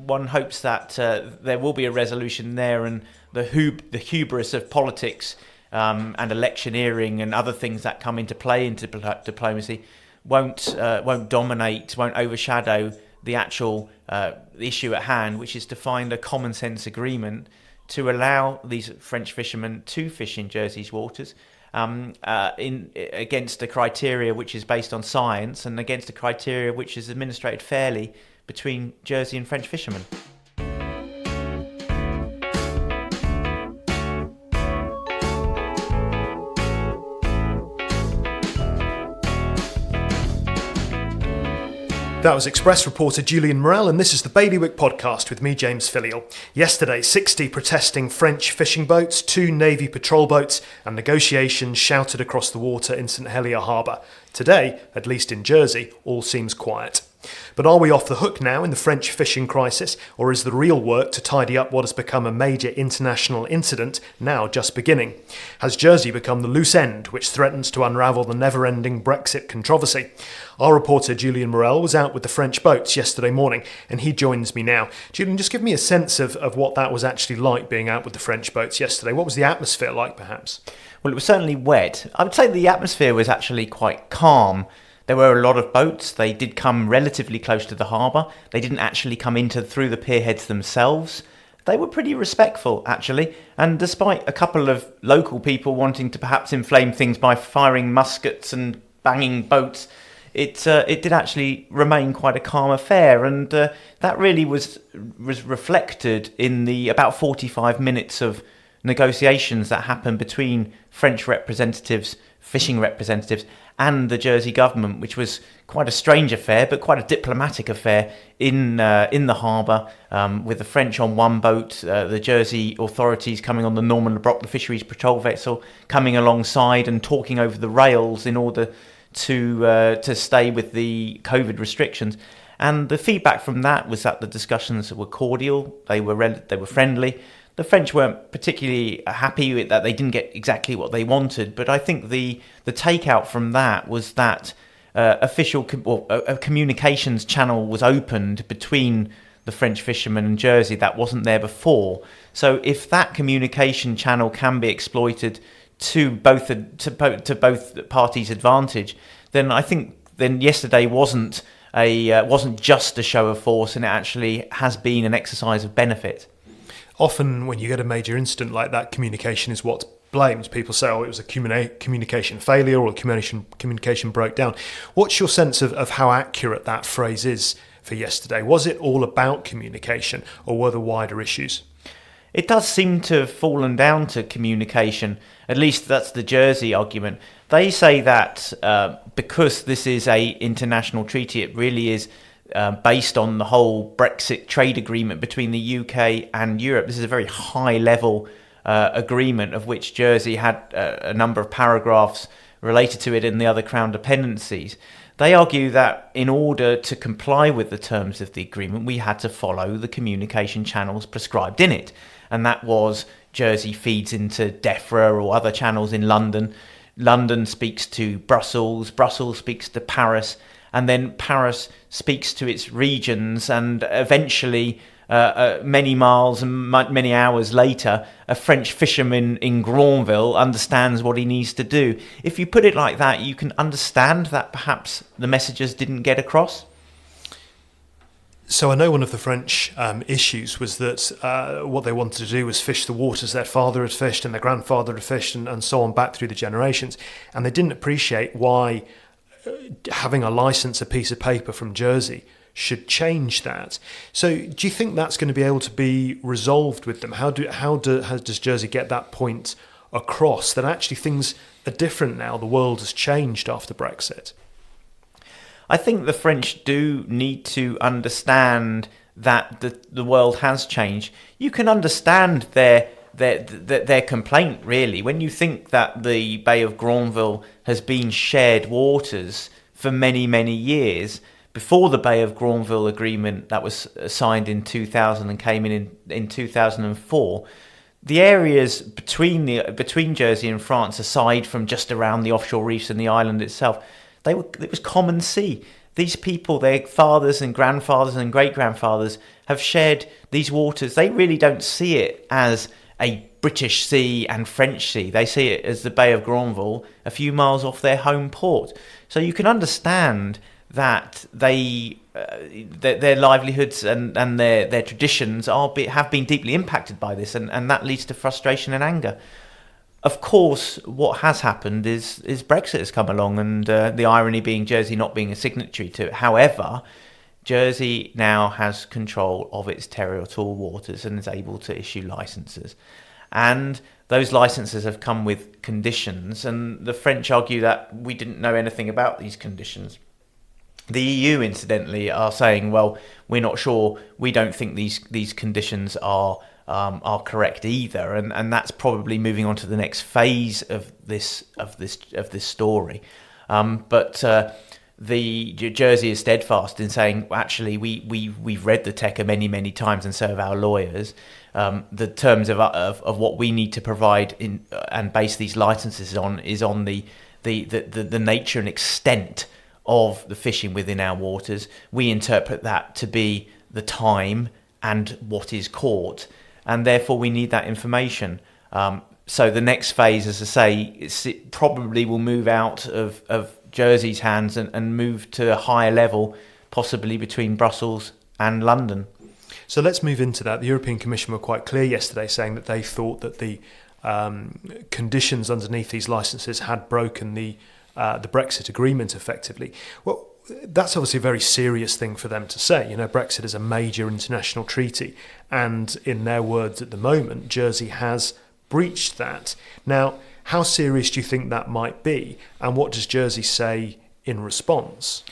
one hopes that there will be a resolution there, and the hubris of politics and electioneering and other things that come into play into diplomacy won't dominate, won't overshadow the actual issue at hand, which is to find a common sense agreement to allow these French fishermen to fish in Jersey's waters against a criteria which is based on science and against a criteria which is administrated fairly between Jersey and French fishermen. That was Express reporter Julian Morel, and this is the Bailiwick Podcast with me, James Filial. Yesterday, 60 protesting French fishing boats, 2 Navy patrol boats, and negotiations shouted across the water in St Helier Harbour. Today, at least in Jersey, all seems quiet. But are we off the hook now in the French fishing crisis, or is the real work to tidy up what has become a major international incident now just beginning? Has Jersey become the loose end which threatens to unravel the never-ending Brexit controversy? Our reporter Julian Morel was out with the French boats yesterday morning, and he joins me now. Julian, just give me a sense of what that was actually like being out with the French boats yesterday. What was the atmosphere like, perhaps? Well, it was certainly wet. I would say the atmosphere was actually quite calm. There were a lot of boats. They did come relatively close to the harbour. They didn't actually come through the pierheads themselves. They were pretty respectful, actually. And despite a couple of local people wanting to perhaps inflame things by firing muskets and banging boats, it did actually remain quite a calm affair. And that really was reflected in the about 45 minutes of negotiations that happened between French representatives, fishing representatives, and the Jersey government, which was quite a strange affair, but quite a diplomatic affair in the harbour, with the French on one boat, the Jersey authorities coming on the Normandy, the fisheries patrol vessel, coming alongside and talking over the rails in order to stay with the COVID restrictions. And the feedback from that was that the discussions were cordial, they were friendly. The French weren't particularly happy that they didn't get exactly what they wanted, but I think the takeout from that was that a communications channel was opened between the French fishermen and Jersey that wasn't there before. So if that communication channel can be exploited to both parties' advantage, then I think yesterday wasn't just a show of force, and it actually has been an exercise of benefit. Often when you get a major incident like that, communication is what's blamed. People say, it was a communication failure or communication broke down. What's your sense of how accurate that phrase is for yesterday? Was it all about communication, or were there wider issues? It does seem to have fallen down to communication. At least that's the Jersey argument. They say that because this is a international treaty, it really is based on the whole Brexit trade agreement between the UK and Europe. This is a very high-level agreement of which Jersey had a number of paragraphs related to it in the other Crown dependencies. They argue that in order to comply with the terms of the agreement, we had to follow the communication channels prescribed in it. And that was Jersey feeds into DEFRA or other channels in London. London speaks to Brussels. Brussels speaks to Paris. And then Paris speaks to its regions, and eventually, many miles and many hours later, a French fisherman in Granville understands what he needs to do. If you put it like that, you can understand that perhaps the messages didn't get across. So I know one of the French issues was that what they wanted to do was fish the waters their father had fished and their grandfather had fished and so on back through the generations. And they didn't appreciate why having a license, a piece of paper from Jersey, should change that. So do you think that's going to be able to be resolved with them? How does Jersey get that point across, that actually things are different now, the world has changed after Brexit? I think the French do need to understand that the world has changed. You can understand their complaint, really, when you think that the Bay of Granville has been shared waters for many, many years. Before the Bay of Granville agreement that was signed in 2000 and came in 2004, the areas between Jersey and France, aside from just around the offshore reefs and the island itself, it was common sea. these people, their fathers and grandfathers and great-grandfathers, have shared these waters. They really don't see it as a British Sea and French Sea. They see it as the Bay of Granville, a few miles off their home port. So you can understand that their livelihoods and their traditions have been deeply impacted by this, and that leads to frustration and anger. Of course, what has happened is Brexit has come along, and the irony being Jersey not being a signatory to it. However, Jersey now has control of its territorial waters and is able to issue licences. And those licences have come with conditions, and the French argue that we didn't know anything about these conditions. The EU, incidentally, are saying, well, we're not sure, we don't think these conditions are correct either, and that's probably moving on to the next phase of this story. But the Jersey is steadfast in saying, actually, we've read the TECA many times, and so have our lawyers. The terms of what we need to provide and base these licenses on is on the nature and extent of the fishing within our waters. We interpret that to be the time and what is caught, and therefore we need that information. So the next phase, as I say, it probably will move out of Jersey's hands and move to a higher level, possibly between Brussels and London. So let's move into that. The European Commission were quite clear yesterday, saying that they thought that the conditions underneath these licences had broken the Brexit agreement effectively. Well, that's obviously a very serious thing for them to say. Brexit is a major international treaty, and in their words at the moment, Jersey has breached that. Now, how serious do you think that might be, and what does Jersey say in response?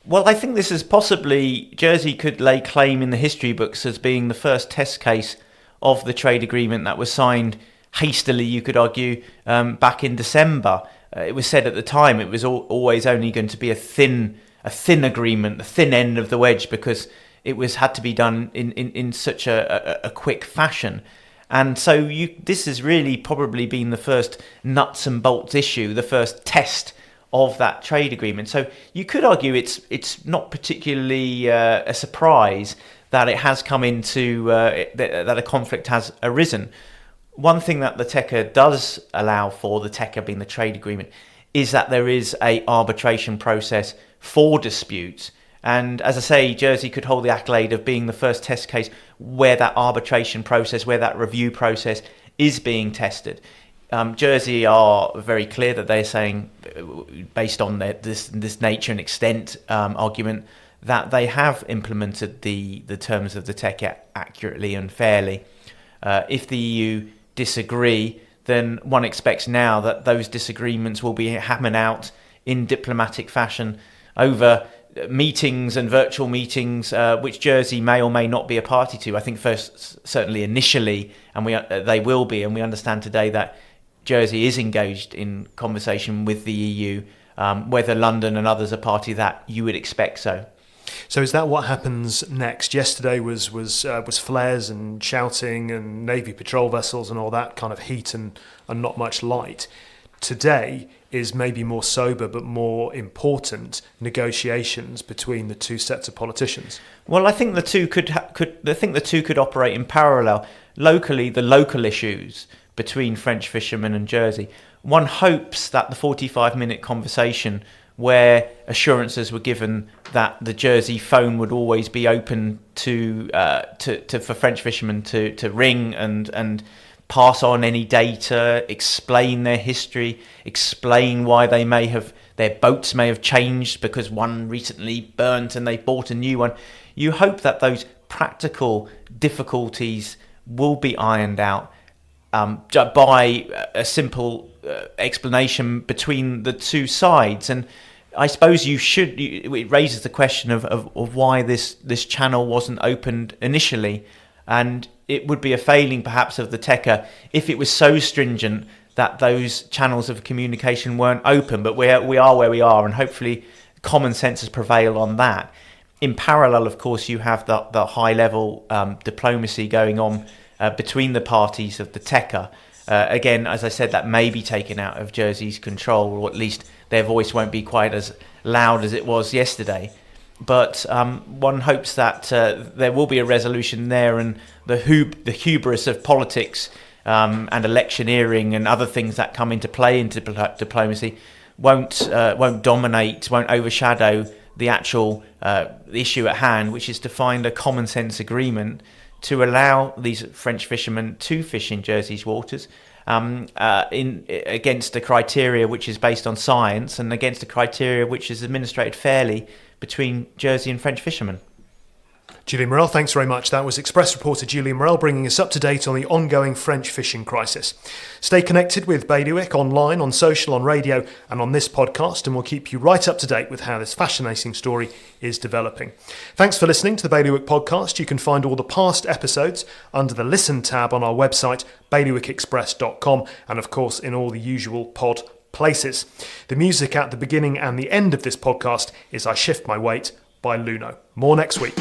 Well, I think this is possibly, Jersey could lay claim in the history books as being the first test case of the trade agreement that was signed hastily, you could argue, back in December. It was said at the time it was always only going to be a thin agreement, the thin end of the wedge, because it had to be done in such a quick fashion. And so this has really probably been the first nuts and bolts issue, the first test of that trade agreement. So you could argue it's not particularly a surprise that it has come into that a conflict has arisen. One thing that the TECA does allow for, the TECA being the trade agreement, is that there is a arbitration process for disputes. And as I say, Jersey could hold the accolade of being the first test case where that arbitration process, where that review process is being tested. Jersey are very clear that they're saying, based on this nature and extent argument, that they have implemented the terms of the TECA accurately and fairly. If the EU disagree, then one expects now that those disagreements will be hammered out in diplomatic fashion over meetings and virtual meetings, which Jersey may or may not be a party to. I think first, certainly initially, and they will be, and we understand today that Jersey is engaged in conversation with the EU. Whether London and others are party to that, you would expect so. So is that what happens next? Yesterday was flares and shouting and Navy patrol vessels and all that kind of heat and not much light. Today is maybe more sober but more important negotiations between the two sets of politicians. Well, I think the two could operate in parallel. Locally, the local issues between French fishermen and Jersey. One hopes that the 45-minute conversation, where assurances were given that the Jersey phone would always be open for French fishermen to ring and pass on any data, explain their history, explain why their boats may have changed because one recently burnt and they bought a new one. You hope that those practical difficulties will be ironed out by a simple explanation between the two sides. And I suppose it raises the question of why this channel wasn't opened initially, and it would be a failing perhaps of the TECA if it was so stringent that those channels of communication weren't open. But we are where we are, and hopefully common sense has prevailed on that. In parallel, of course, you have the high level diplomacy going on between the parties of the TECA. Again, as I said, that may be taken out of Jersey's control, or at least their voice won't be quite as loud as it was yesterday. But one hopes that there will be a resolution there, and the hubris of politics and electioneering and other things that come into play into diplomacy won't dominate, won't overshadow the actual issue at hand, which is to find a common sense agreement to allow these French fishermen to fish in Jersey's waters against a criteria which is based on science and against a criteria which is administrated fairly between Jersey and French fishermen. Julian Morel, thanks very much. That was Express reporter Julian Morel bringing us up to date on the ongoing French fishing crisis. Stay connected with Bailiwick online, on social, on radio and on this podcast, and we'll keep you right up to date with how this fascinating story is developing. Thanks for listening to the Bailiwick Podcast. You can find all the past episodes under the Listen tab on our website, bailiwickexpress.com, and of course in all the usual pod places. The music at the beginning and the end of this podcast is I Shift My Weight by Luno. More next week.